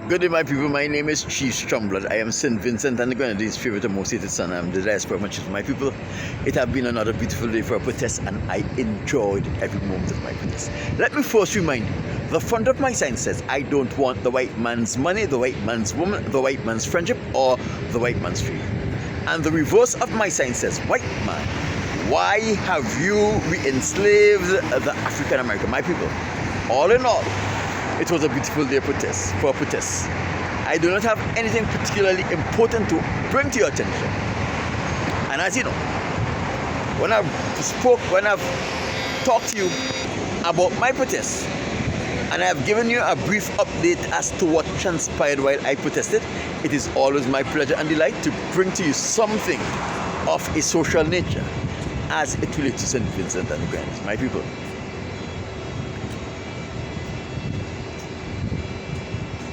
Good day, my people. My name is Chief Strongblod. I am St. Vincent and the Grenadines' favorite and most hated son. I'm the diaspora much of my people. It has been another beautiful day for a protest, and I enjoyed every moment of my protest. Let me first remind you, the front of my sign says, I don't want the white man's money, the white man's woman, the white man's friendship, or the white man's freedom. And the reverse of my sign says, white man, why have you re-enslaved the African American, my people? All in all, it was a beautiful day for a protest. I do not have anything particularly important to bring to your attention. And as you know, when I've talked to you about my protest, and I have given you a brief update as to what transpired while I protested, it is always my pleasure and delight to bring to you something of a social nature as it relates to St. Vincent and the Grenadines, my people.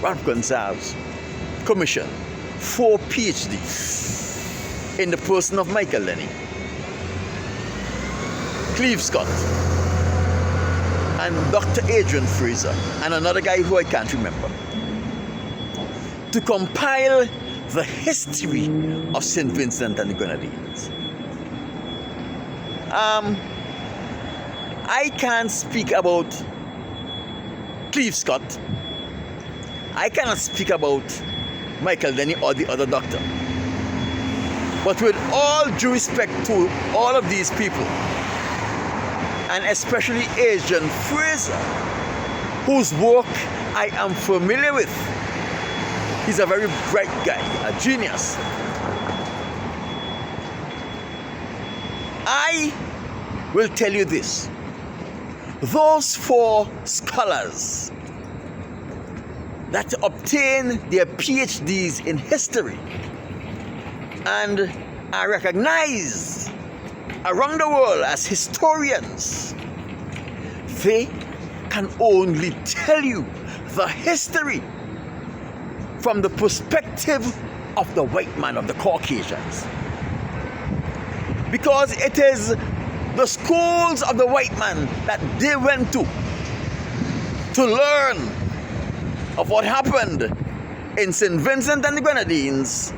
Ralph Gonsalves commissioned 4 PhDs in the person of Michael Lenny, Cleve Scott, and Dr. Adrian Fraser, and another guy who I can't remember, to compile the history of St. Vincent and the Grenadines. I can't speak about Cleve Scott. I cannot speak about Michael Denny or the other doctor. But with all due respect to all of these people, and especially Adrian Fraser, whose work I am familiar with, he's a very bright guy, a genius. I will tell you this. Those 4 scholars that obtain their PhDs in history and are recognized around the world as historians, they can only tell you the history from the perspective of the white man, of the Caucasians. Because it is the schools of the white man that they went to learn of what happened in St. Vincent and the Grenadines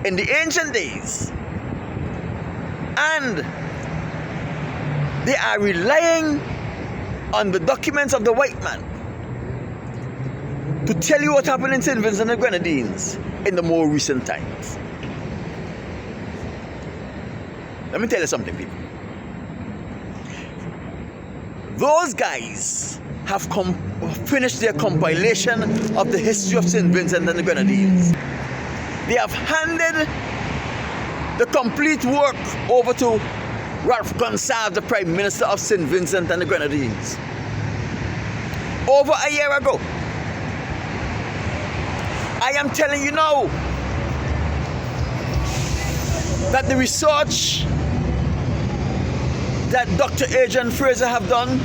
in the ancient days. And they are relying on the documents of the white man to tell you what happened in St. Vincent and the Grenadines in the more recent times. Let me tell you something, people. Those guys have finished their compilation of the history of St. Vincent and the Grenadines. They have handed the complete work over to Ralph Gonsalves, the Prime Minister of St. Vincent and the Grenadines, over a year ago. I am telling you now that the research that Dr. Adrian Fraser have done,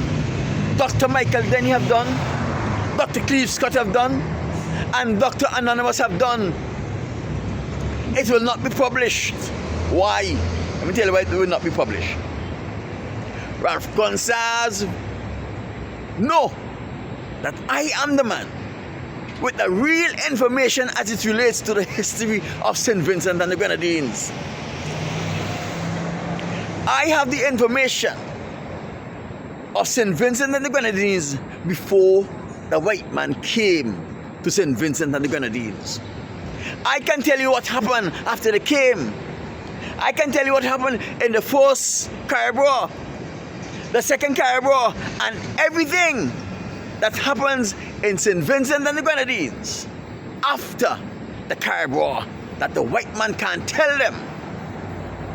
Dr. Michael Denny have done, Dr. Cleve Scott have done, and Dr. Anonymous have done, it will not be published. Why? Let me tell you why it will not be published. Ralph Gonsalves know that I am the man with the real information as it relates to the history of St. Vincent and the Grenadines. I have the information of St. Vincent and the Grenadines before the white man came to St. Vincent and the Grenadines. I can tell you what happened after they came. I can tell you what happened in the first Carib War, the second Carib War, and everything that happens in St. Vincent and the Grenadines after the Carib War that the white man can't tell them,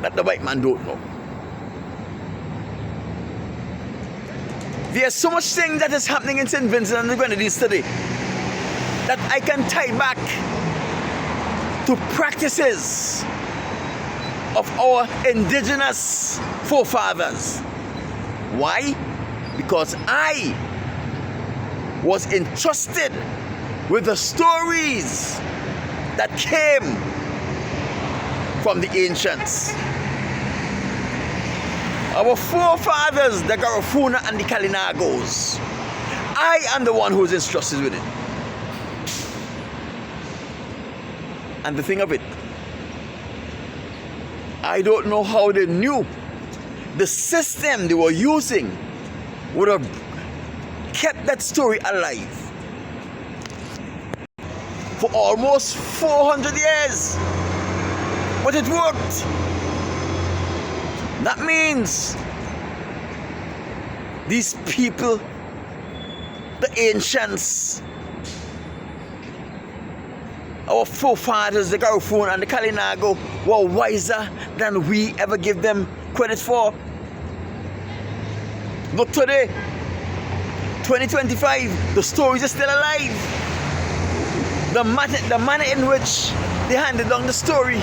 that the white man don't know. There's so much thing that is happening in St. Vincent and the Grenadines today that I can tie back to practices of our indigenous forefathers. Why? Because I was entrusted with the stories that came from the ancients. Our forefathers, the Garifuna and the Kalinagos. I am the one who is entrusted with it. And the thing of it, I don't know how they knew the system they were using would have kept that story alive for almost 400 years. But it worked. That means these people, the ancients, our forefathers, the Garifuna and the Kalinago, were wiser than we ever give them credit for. But today, 2025, the stories are still alive. The manner in which they handed down the story,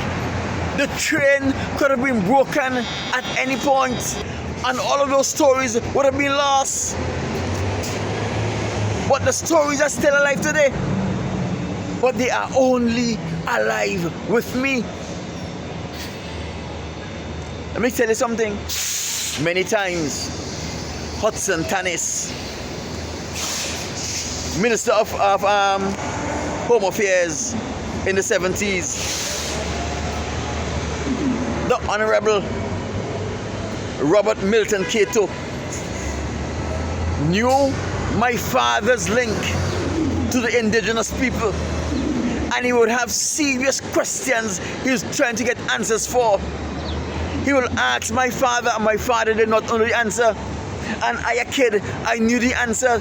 the train could have been broken at any point, and all of those stories would have been lost. But the stories are still alive today. But they are only alive with me. Let me tell you something. Many times, Hudson Tanis, Minister of Home Affairs in the 70s, the Honorable Robert Milton Cato, knew my father's link to the indigenous people, and he would have serious questions he was trying to get answers for. He will ask my father, and my father did not know the answer. And I, a kid, I knew the answer,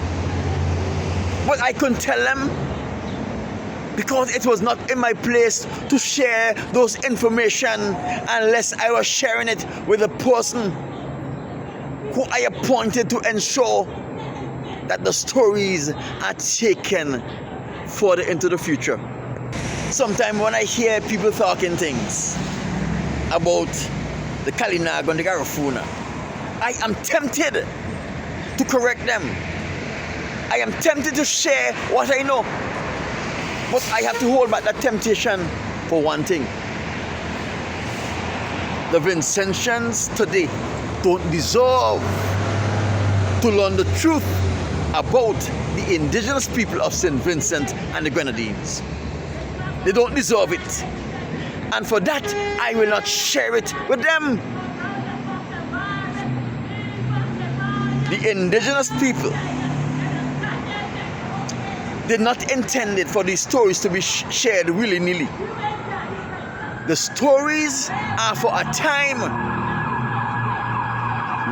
but I couldn't tell them because it was not in my place to share those information unless I was sharing it with a person who I appointed to ensure that the stories are taken further into the future. Sometimes when I hear people talking things about the Kalinago and the Garifuna, I am tempted to correct them. I am tempted to share what I know. But I have to hold back that temptation for one thing. The Vincentians today don't deserve to learn the truth about the indigenous people of St. Vincent and the Grenadines. They don't deserve it. And for that, I will not share it with them. The indigenous people did not intend it for these stories to be shared willy-nilly. The stories are for a time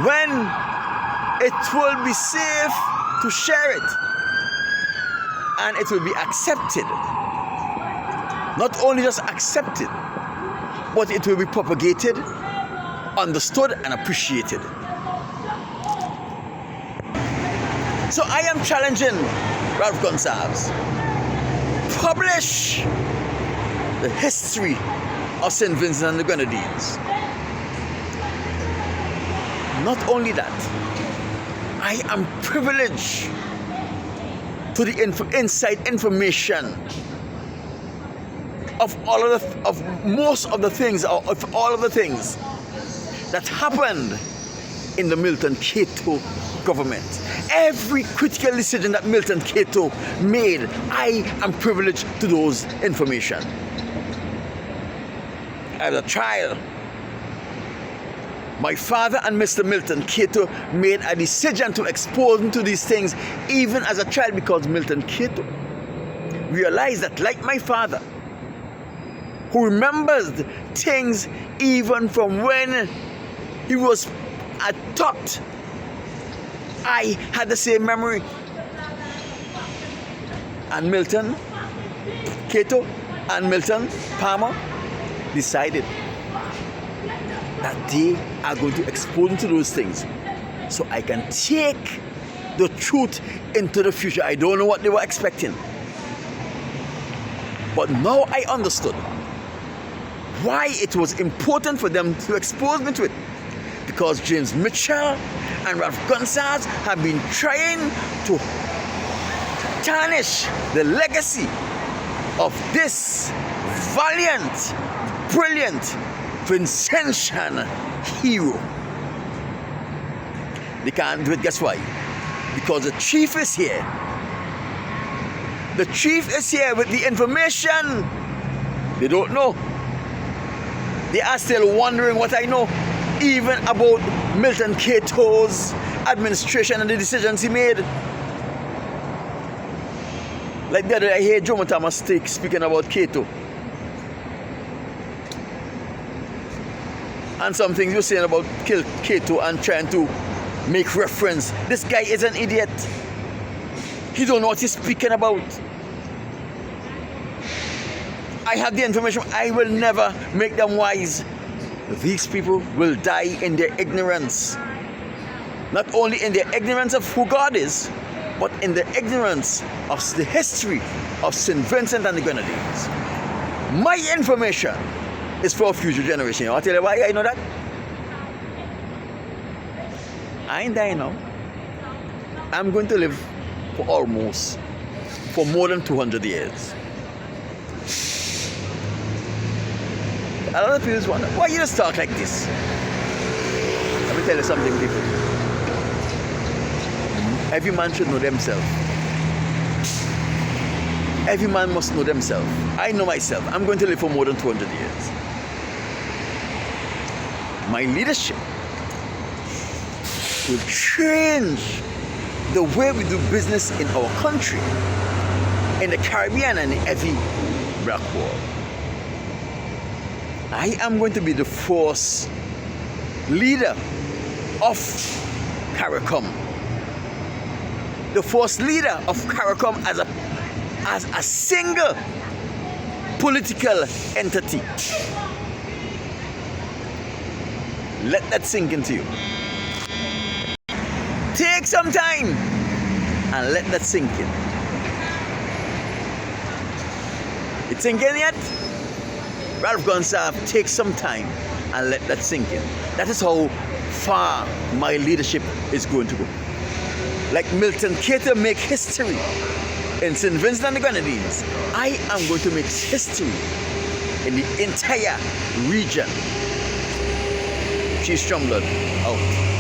when it will be safe to share it, and it will be accepted. Not only just accepted, but it will be propagated, understood, and appreciated. So I am challenging Ralph Gonsalves. Publish the history of St. Vincent and the Grenadines. Not only that, I am privileged to the inside information of most of the things, or of all of the things that happened in the Milton Cato government. Every critical decision that Milton Cato made, I am privileged to those information. As a child, my father and Mr. Milton Cato made a decision to expose me to these things even as a child, because Milton Cato realized that, like my father, who remembers things even from when he was a tot, I had the same memory. And Milton Cato and Milton Palmer decided that they are going to expose me to those things so I can take the truth into the future. I don't know what they were expecting, but now I understood why it was important for them to expose me to it. Because James Mitchell and Ralph Gonsalves have been trying to tarnish the legacy of this valiant, brilliant Vincentian hero. They can't do it, guess why? Because the chief is here. The chief is here with the information They don't know. They are still wondering what I know, even about Milton Cato's administration and the decisions he made. Like the other day, I heard Jomo Thomas speaking about Cato. And some things he was saying about Cato and trying to make reference. This guy is an idiot. He don't know what he's speaking about. I have the information. I will never make them wise. These people will die in their ignorance. Not only in their ignorance of who God is, but in their ignorance of the history of St. Vincent and the Grenadines. My information is for a future generation. I'll tell you why I know that. I ain't dying now. I'm going to live for more than 200 years. A lot of people wonder, why you just talk like this? Let me tell you something, people. Every man should know themselves. Every man must know themselves. I know myself. I'm going to live for more than 200 years. My leadership will change the way we do business in our country, in the Caribbean, and in every black world. I am going to be the first leader of CARICOM. The first leader of CARICOM as a single political entity. Let that sink into you. Take some time and let that sink in. It's sinking yet? Ralph Gonsalve, take some time and let that sink in. That is how far my leadership is going to go. Like Milton Cato make history in St. Vincent and the Grenadines, I am going to make history in the entire region. Chief Stromblad, out.